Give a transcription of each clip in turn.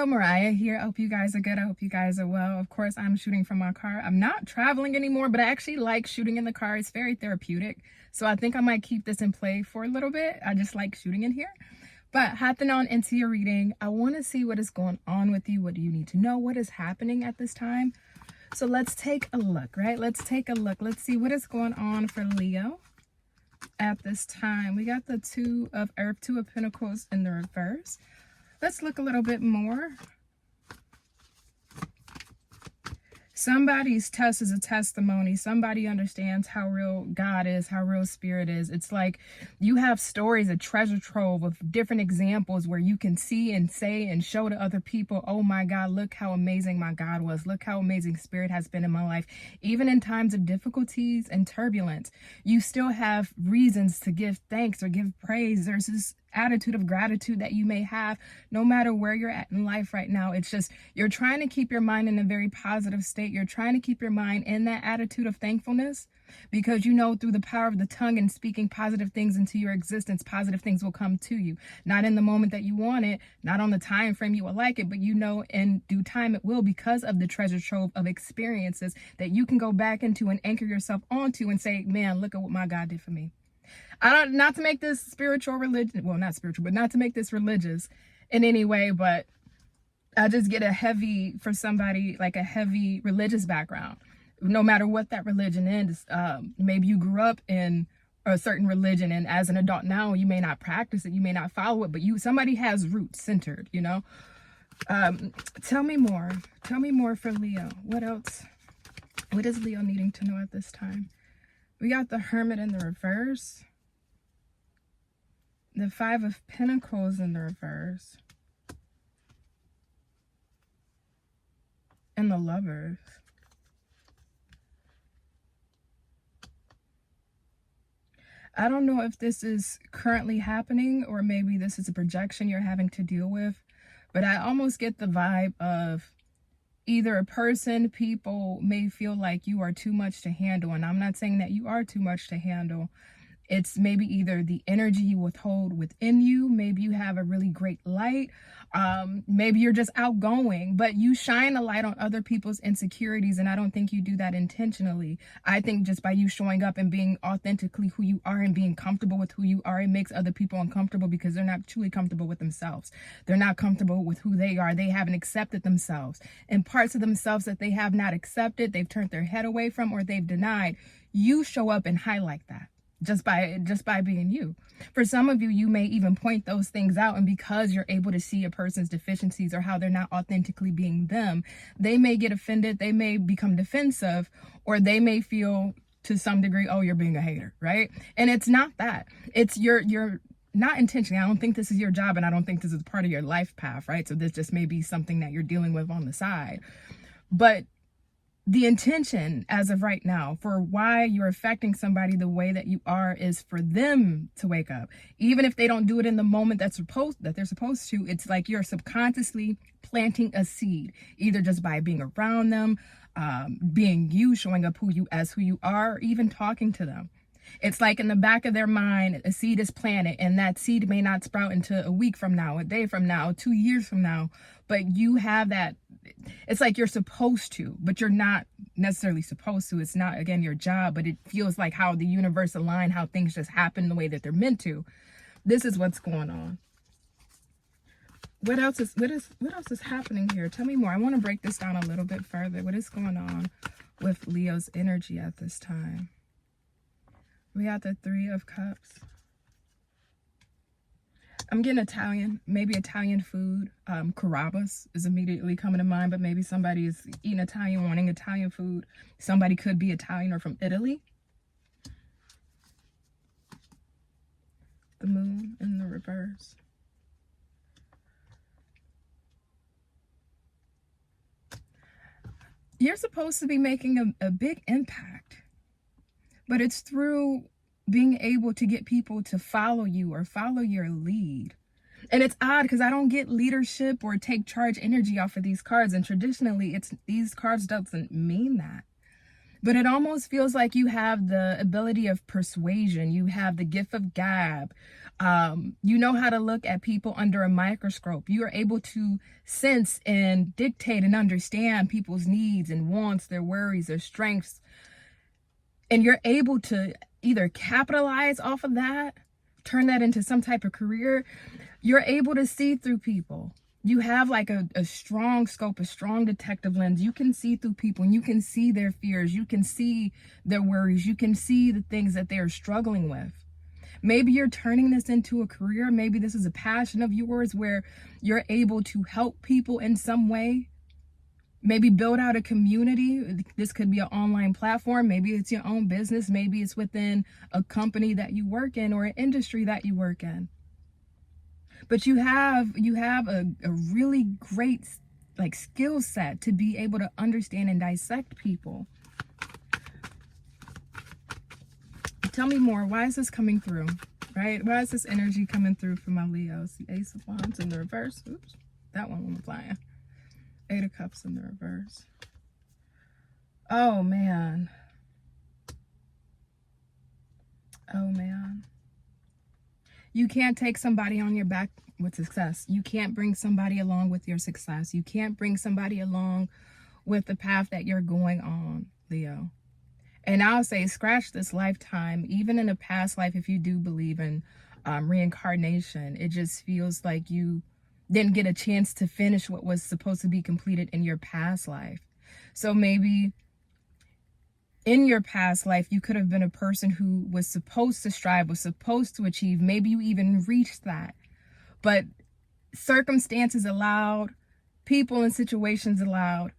Leo, Mariah here. I hope you guys are good. I hope you guys are well. Of course, I'm shooting from my car. I'm not traveling anymore, but I actually like shooting in the car. It's very therapeutic. So I think I might keep this in play for a little bit. I just like shooting in here. But hopping on into your reading, I want to see what is going on with you. What do you need to know? What is happening at this time? So let's take a look, right? Let's take a look. Let's see what is going on for Leo at this time. We got the Two of Earth, Two of Pentacles in the reverse. Let's look a little bit more. Somebody's test is a testimony. Somebody understands how real God is, how real spirit is. It's like you have stories, a treasure trove of different examples where you can see and say and show to other people, oh my God, look how amazing my God was. Look how amazing spirit has been in my life. Even in times of difficulties and turbulence, you still have reasons to give thanks or give praise. There's this attitude of gratitude that you may have no matter where you're at in life right now. It's just you're trying to keep your mind in a very positive state. You're trying to keep your mind in that attitude of thankfulness because you know through the power of the tongue and speaking positive things into your existence, positive things will come to you. Not in the moment that you want it, not on the time frame you will like it, but you know in due time it will, because of the treasure trove of experiences that you can go back into and anchor yourself onto and say, man, look at what my God did for me. Not to make this spiritual religion, well, not spiritual, but not to make this religious in any way, but I just get a heavy, for somebody, like a heavy religious background, no matter what that religion is. Maybe you grew up in a certain religion and as an adult now, you may not practice it, you may not follow it, but somebody has roots centered, you know? Tell me more for Leo. What else? What is Leo needing to know at this time? We got the Hermit in the reverse. The Five of Pentacles in the reverse. And the Lovers. I don't know if this is currently happening or maybe this is a projection you're having to deal with, but I almost get the vibe of either a person, people may feel like you are too much to handle. And I'm not saying that you are too much to handle. It's maybe either the energy you withhold within you. Maybe you have a really great light. Maybe you're just outgoing, but you shine a light on other people's insecurities. And I don't think you do that intentionally. I think just by you showing up and being authentically who you are and being comfortable with who you are, it makes other people uncomfortable because they're not truly comfortable with themselves. They're not comfortable with who they are. They haven't accepted themselves. And parts of themselves that they have not accepted, they've turned their head away from, or they've denied. You show up and highlight that. Just by being you. For some of you, you may even point those things out, and because you're able to see a person's deficiencies or how they're not authentically being them, they may get offended, they may become defensive, or they may feel to some degree, oh, you're being a hater, right? And it's not that. It's you're not intentionally. I don't think this is your job, and I don't think this is part of your life path, right? So this just may be something that you're dealing with on the side. But the intention as of right now for why you're affecting somebody the way that you are is for them to wake up. Even if they don't do it in the moment that they're supposed to, it's like you're subconsciously planting a seed, either just by being around them, being you, showing up who you are, or even talking to them. It's like in the back of their mind, a seed is planted, and that seed may not sprout into a week from now, a day from now, 2 years from now, but you have that. It's like you're supposed to, but you're not necessarily supposed to. It's not, again, your job, but it feels like how the universe aligned, how things just happen the way that they're meant to. This is what's going on. What else is happening here? Tell me more. I want to break this down a little bit further. What is going on with Leo's energy at this time? We got the Three of Cups. I'm getting Italian, maybe Italian food. Carrabba's is immediately coming to mind, but maybe somebody is eating Italian, wanting Italian food. Somebody could be Italian or from Italy. The Moon in the reverse. You're supposed to be making a big impact, but it's through being able to get people to follow you or follow your lead. And it's odd because I don't get leadership or take charge energy off of these cards. And traditionally, these cards doesn't mean that. But it almost feels like you have the ability of persuasion. You have the gift of gab. You know how to look at people under a microscope. You are able to sense and dictate and understand people's needs and wants, their worries, their strengths. And you're able to either capitalize off of that, turn that into some type of career. You're able to see through people. You have like a strong scope, a strong detective lens. You can see through people and you can see their fears. You can see their worries. You can see the things that they're struggling with. Maybe you're turning this into a career. Maybe this is a passion of yours where you're able to help people in some way. Maybe build out a community. This could be an online platform. Maybe it's your own business. Maybe it's within a company that you work in or an industry that you work in. But you have a really great like skill set to be able to understand and dissect people. Tell me more. Why is this coming through? Right? Why is this energy coming through for my Leos? The Ace of Wands in the reverse. Oops, that one wasn't flying. Eight of Cups in the reverse. Oh man. Oh man. You can't take somebody on your back with success. You can't bring somebody along with your success. You can't bring somebody along with the path that you're going on, Leo. And I'll say, scratch this lifetime. Even in a past life, if you do believe in reincarnation, it just feels like you didn't get a chance to finish what was supposed to be completed in your past life. So maybe in your past life, you could have been a person who was supposed to strive, was supposed to achieve. Maybe you even reached that. But circumstances allowed, people and situations allowed,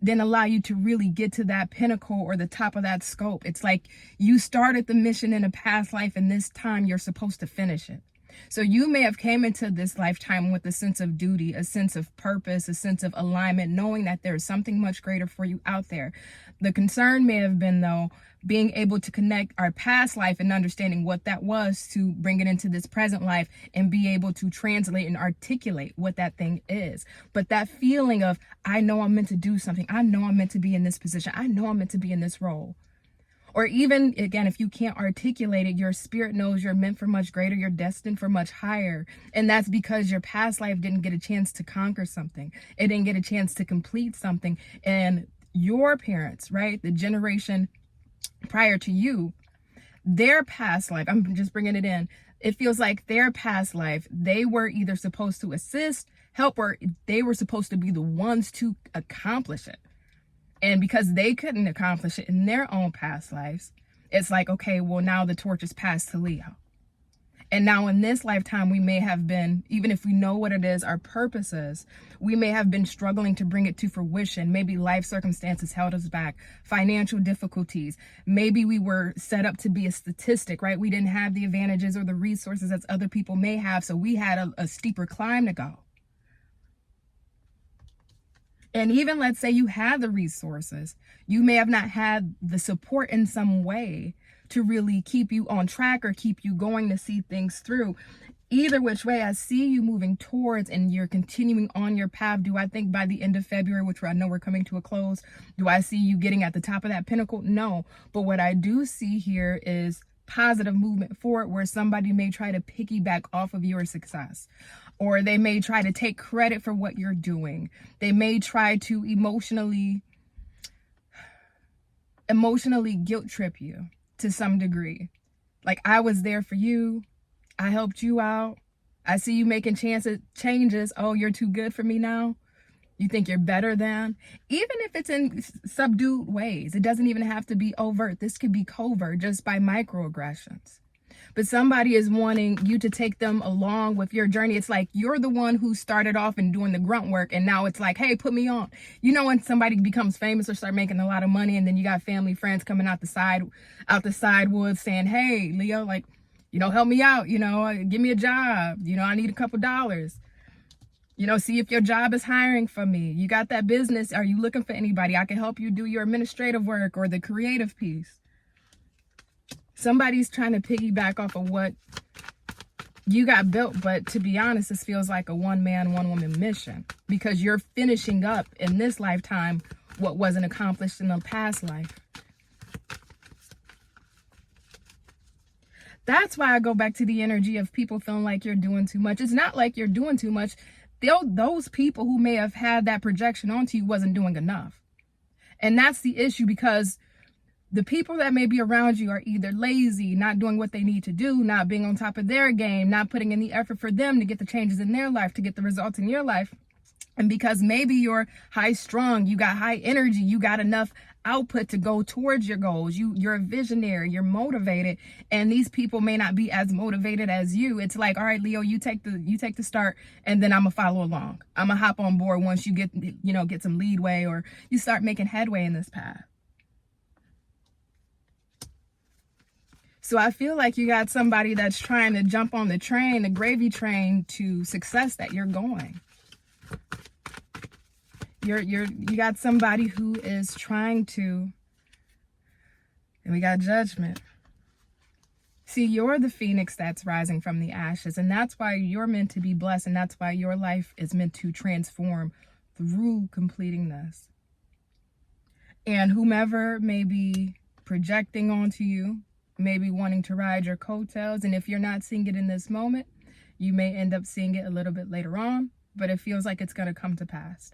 didn't allow you to really get to that pinnacle or the top of that scope. It's like you started the mission in a past life and this time you're supposed to finish it. So you may have came into this lifetime with a sense of duty, a sense of purpose, a sense of alignment, knowing that there is something much greater for you out there. The concern may have been, though, being able to connect our past life and understanding what that was to bring it into this present life and be able to translate and articulate what that thing is. But that feeling of, I know I'm meant to do something. I know I'm meant to be in this position. I know I'm meant to be in this role. Or even, again, if you can't articulate it, your spirit knows you're meant for much greater, you're destined for much higher. And that's because your past life didn't get a chance to conquer something. It didn't get a chance to complete something. And your parents, right, the generation prior to you, their past life, I'm just bringing it in, it feels like their past life, they were either supposed to assist, help, or they were supposed to be the ones to accomplish it. And because they couldn't accomplish it in their own past lives, it's like, okay, well, now the torch is passed to Leo. And now in this lifetime, we may have been, even if we know what it is, our purpose is, we may have been struggling to bring it to fruition. Maybe life circumstances held us back, financial difficulties. Maybe we were set up to be a statistic, right? We didn't have the advantages or the resources that other people may have. So we had a steeper climb to go. And even let's say you had the resources, you may have not had the support in some way to really keep you on track or keep you going to see things through. Either which way, I see you moving towards and you're continuing on your path. Do I think by the end of February, which I know we're coming to a close, do I see you getting at the top of that pinnacle? No. But what I do see here is positive movement forward where somebody may try to piggyback off of your success. Or they may try to take credit for what you're doing. They may try to emotionally guilt trip you to some degree. Like, I was there for you. I helped you out. I see you making changes. Oh, you're too good for me now. You think you're better than. Even if it's in subdued ways. It doesn't even have to be overt. This could be covert just by microaggressions. But somebody is wanting you to take them along with your journey. It's like you're the one who started off and doing the grunt work. And now it's like, hey, put me on. You know, when somebody becomes famous or start making a lot of money and then you got family, friends coming out the side woods saying, hey, Leo, like, you know, help me out. You know, give me a job. You know, I need a couple dollars. You know, see if your job is hiring for me. You got that business. Are you looking for anybody? I can help you do your administrative work or the creative piece. Somebody's trying to piggyback off of what you got built. But to be honest, this feels like a one-man, one-woman mission because you're finishing up in this lifetime what wasn't accomplished in the past life. That's why I go back to the energy of people feeling like you're doing too much. It's not like you're doing too much. Those people who may have had that projection onto you wasn't doing enough. And that's the issue, because the people that may be around you are either lazy, not doing what they need to do, not being on top of their game, not putting in the effort for them to get the changes in their life, to get the results in your life. And because maybe you're high strung, you got high energy, you got enough output to go towards your goals, you're a visionary, you're motivated, and these people may not be as motivated as you. It's like, all right, Leo, you take the start, and then I'm gonna follow along. I'm gonna hop on board once you get some leadway, or you start making headway in this path. So I feel like you got somebody that's trying to jump on the train, the gravy train to success that you're going. You got somebody who is trying to, and we got Judgment. See, you're the phoenix that's rising from the ashes, and that's why you're meant to be blessed, and that's why your life is meant to transform through completing this. And whomever may be projecting onto you, maybe wanting to ride your coattails, and if you're not seeing it in this moment, you may end up seeing it a little bit later on, but it feels like it's going to come to pass.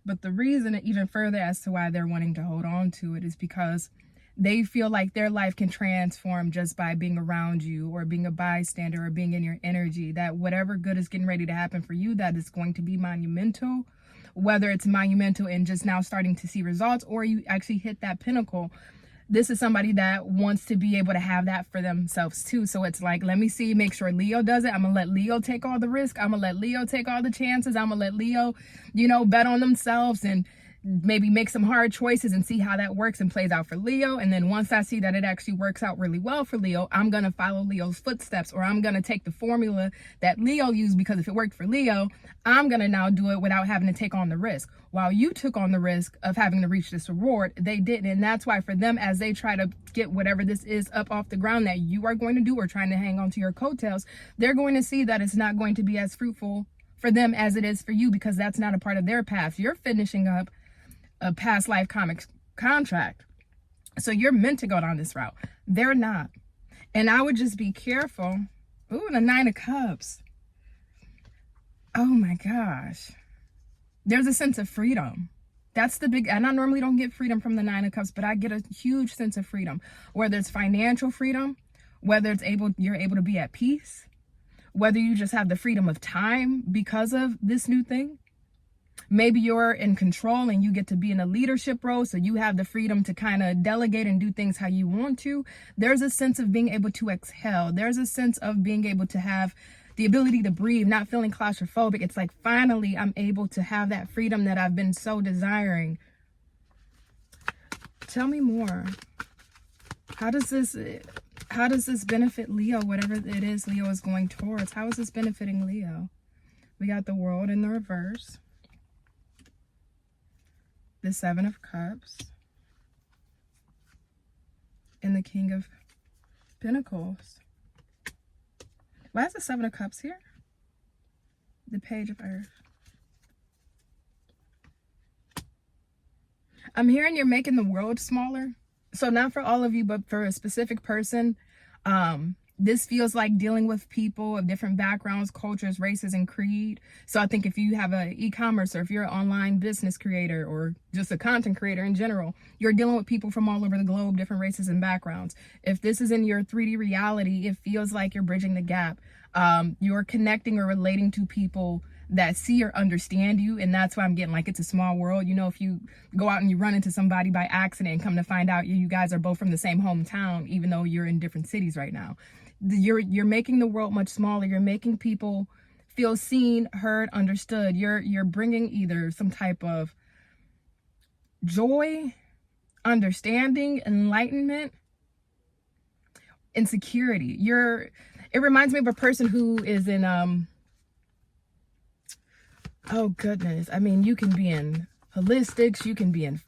But the reason, even further, as to why they're wanting to hold on to it is because they feel like their life can transform just by being around you, or being a bystander, or being in your energy. That whatever good is getting ready to happen for you, that is going to be monumental. Whether it's monumental and just now starting to see results, or you actually hit that pinnacle. This is somebody that wants to be able to have that for themselves too. So it's like, let me see, make sure Leo does it. I'm going to let Leo take all the risk. I'm going to let Leo take all the chances. I'm going to let Leo, bet on themselves and maybe make some hard choices and see how that works and plays out for Leo. And then once I see that it actually works out really well for Leo, I'm going to follow Leo's footsteps, or I'm going to take the formula that Leo used, because if it worked for Leo, I'm going to now do it without having to take on the risk. While you took on the risk of having to reach this reward, they didn't. And that's why for them, as they try to get whatever this is up off the ground that you are going to do, or trying to hang on to your coattails, they're going to see that it's not going to be as fruitful for them as it is for you, because that's not a part of their path. You're finishing up a past life comics contract. So you're meant to go down this route. They're not. And I would just be careful. Ooh, the 9 of Cups. Oh my gosh. There's a sense of freedom. That's the big, and I normally don't get freedom from the 9 of Cups, but I get a huge sense of freedom. Whether it's financial freedom, whether you're able to be at peace, whether you just have the freedom of time because of this new thing. Maybe you're in control and you get to be in a leadership role, so you have the freedom to kind of delegate and do things how you want to. There's a sense of being able to exhale. There's a sense of being able to have the ability to breathe, not feeling claustrophobic. It's like, finally, I'm able to have that freedom that I've been so desiring. Tell me more. How does this benefit Leo, whatever it is Leo is going towards? How is this benefiting Leo? We got the World in the reverse. The 7 of Cups. And the King of Pentacles. Why is the 7 of Cups here? The Page of Earth. I'm hearing you're making the world smaller. So not for all of you, but for a specific person. This feels like dealing with people of different backgrounds, cultures, races, and creed. So I think if you have an e-commerce, or if you're an online business creator, or just a content creator in general, you're dealing with people from all over the globe, different races and backgrounds. If this is in your 3D reality, it feels like you're bridging the gap. You're connecting or relating to people that see or understand you. And that's why I'm getting like, it's a small world. If you go out and you run into somebody by accident and come to find out you guys are both from the same hometown, even though you're in different cities right now. You're making the world much smaller. You're making people feel seen, heard, understood. You're bringing either some type of joy, understanding, enlightenment, and security. It reminds me of a person who is in oh goodness. I mean, you can be in holistics, you can be in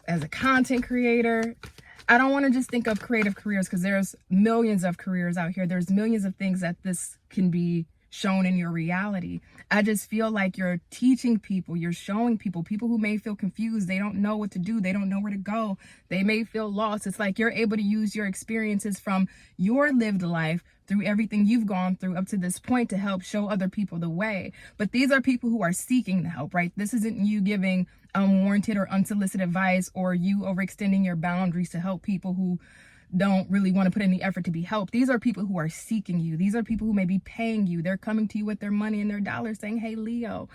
as a content creator. I don't want to just think of creative careers, because there's millions of careers out here. There's millions of things that this can be shown in your reality. I just feel like you're teaching people, you're showing people who may feel confused, they don't know what to do, they don't know where to go, they may feel lost. It's like you're able to use your experiences from your lived life through everything you've gone through up to this point to help show other people the way. But these are people who are seeking the help, right? This isn't you giving unwarranted or unsolicited advice, or you overextending your boundaries to help people who don't really want to put in the effort to be helped. These are people who are seeking you. These are people who may be paying you. They're coming to you with their money and their dollars saying, hey, Leo,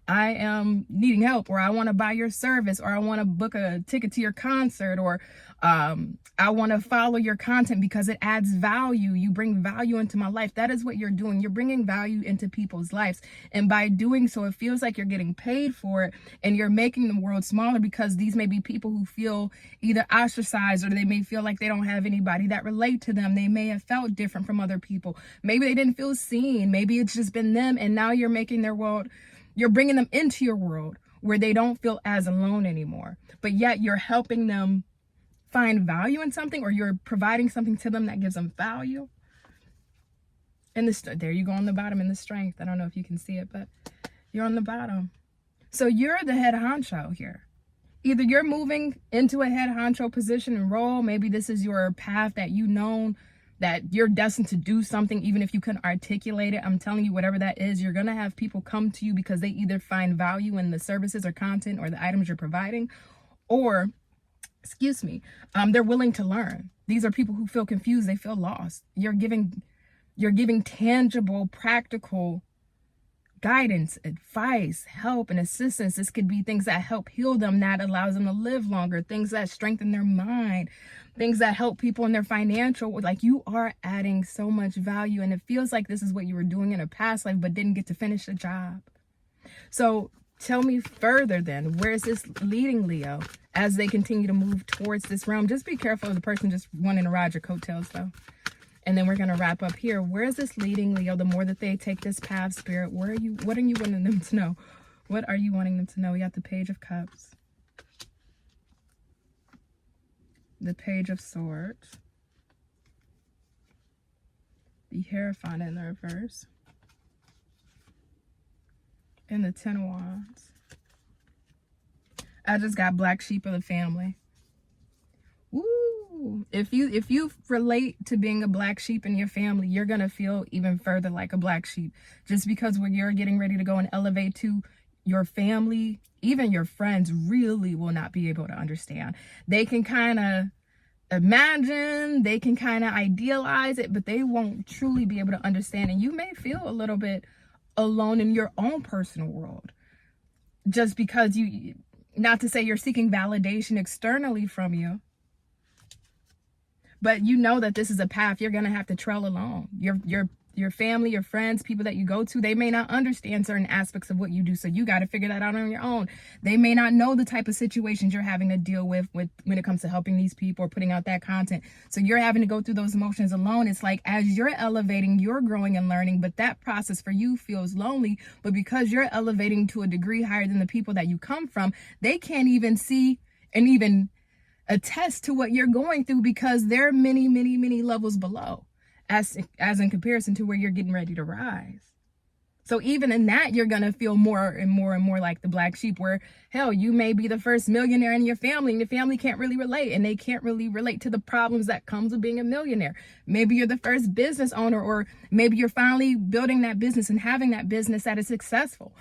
I am needing help, or I want to buy your service, or I want to book a ticket to your concert, or I want to follow your content because it adds value. You bring value into my life. That is what you're doing. You're bringing value into people's lives. And by doing so, it feels like you're getting paid for it, and you're making the world smaller, because these may be people who feel either ostracized, or they may feel like they don't have anybody that relate to them. They may have felt different from other people. Maybe they didn't feel seen. Maybe it's just been them, and now you're making their world, you're bringing them into your world where they don't feel as alone anymore. But yet you're helping them find value in something, or you're providing something to them that gives them value. And there you go on the bottom in the strength. I don't know if you can see it, but you're on the bottom. So you're the head honcho here. Either you're moving into a head honcho position and role. Maybe this is your path that you know that you're destined to do something, even if you couldn't articulate it. I'm telling you, whatever that is, you're going to have people come to you because they either find value in the services or content or the items you're providing, or they're willing to learn. These are people who feel confused. They feel lost. You're giving tangible, practical guidance, advice, help, and assistance. This could be things that help heal them, that allows them to live longer, things that strengthen their mind, things that help people in their financial. Like, you are adding so much value, and it feels like this is what you were doing in a past life but didn't get to finish the job. So tell me further then, where is this leading, Leo, as they continue to move towards this realm? Just be careful of the person just wanting to ride your coattails, though. And then we're going to wrap up here. Where is this leading, Leo? The more that they take this path, Spirit, what are you wanting them to know? What are you wanting them to know? We got the Page of Cups, the Page of Swords, the Hierophant in the reverse, and the Ten of Wands. I just got Black Sheep of the family. Ooh, if you relate to being a black sheep in your family, you're gonna feel even further like a black sheep, just because when you're getting ready to go and elevate to your family, even your friends really will not be able to understand. They can kind of imagine, they can kind of idealize it, but they won't truly be able to understand. And you may feel a little bit alone in your own personal world, just because not to say you're seeking validation externally from you, but you know that this is a path you're going to have to trail along. Your family, your friends, people that you go to, they may not understand certain aspects of what you do. So you got to figure that out on your own. They may not know the type of situations you're having to deal with when it comes to helping these people or putting out that content. So you're having to go through those emotions alone. It's like, as you're elevating, you're growing and learning, but that process for you feels lonely. But because you're elevating to a degree higher than the people that you come from, they can't even see and even attest to what you're going through, because they're many, many, many levels below, as in comparison to where you're getting ready to rise. So even in that, you're going to feel more and more and more like the black sheep, where, hell, you may be the first millionaire in your family, and your family can't really relate, and they can't really relate to the problems that comes with being a millionaire. Maybe you're the first business owner, or maybe you're finally building that business and having that business that is successful.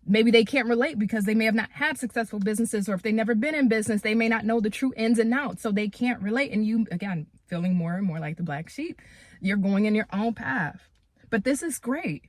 Maybe they can't relate because they may have not had successful businesses, or if they've never been in business, they may not know the true ins and outs. So they can't relate. And you, again, feeling more and more like the black sheep. You're going in your own path. But this is great.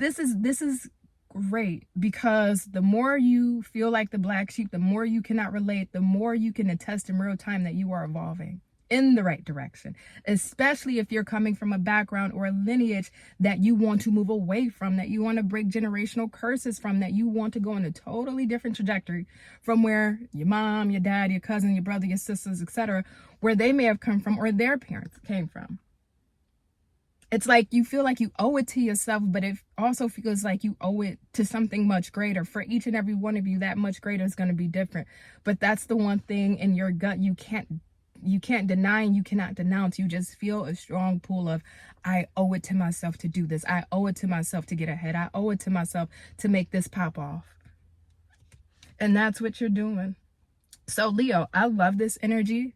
This is great, because the more you feel like the black sheep, the more you cannot relate, the more you can attest in real time that you are evolving in the right direction, especially if you're coming from a background or a lineage that you want to move away from, that you want to break generational curses from, that you want to go in a totally different trajectory from where your mom, your dad, your cousin, your brother, your sisters, etc., where they may have come from, or their parents came from. It's like you feel like you owe it to yourself, but it also feels like you owe it to something much greater. For each and every one of you, that much greater is going to be different. But that's the one thing in your gut you can't you can't deny and you cannot denounce. You just feel a strong pull of, I owe it to myself to do this. I owe it to myself to get ahead. I owe it to myself to make this pop off. And that's what you're doing. So Leo, I love this energy.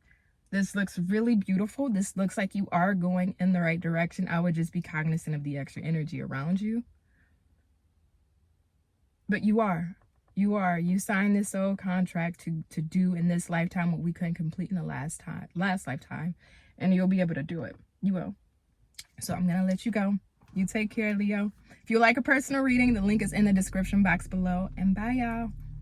This looks really beautiful. This looks like you are going in the right direction. I would just be cognizant of the extra energy around you. But you are. You are. You signed this soul contract to do in this lifetime what we couldn't complete in the last lifetime. And you'll be able to do it. You will. So I'm going to let you go. You take care, Leo. If you like a personal reading, the link is in the description box below. And bye, y'all.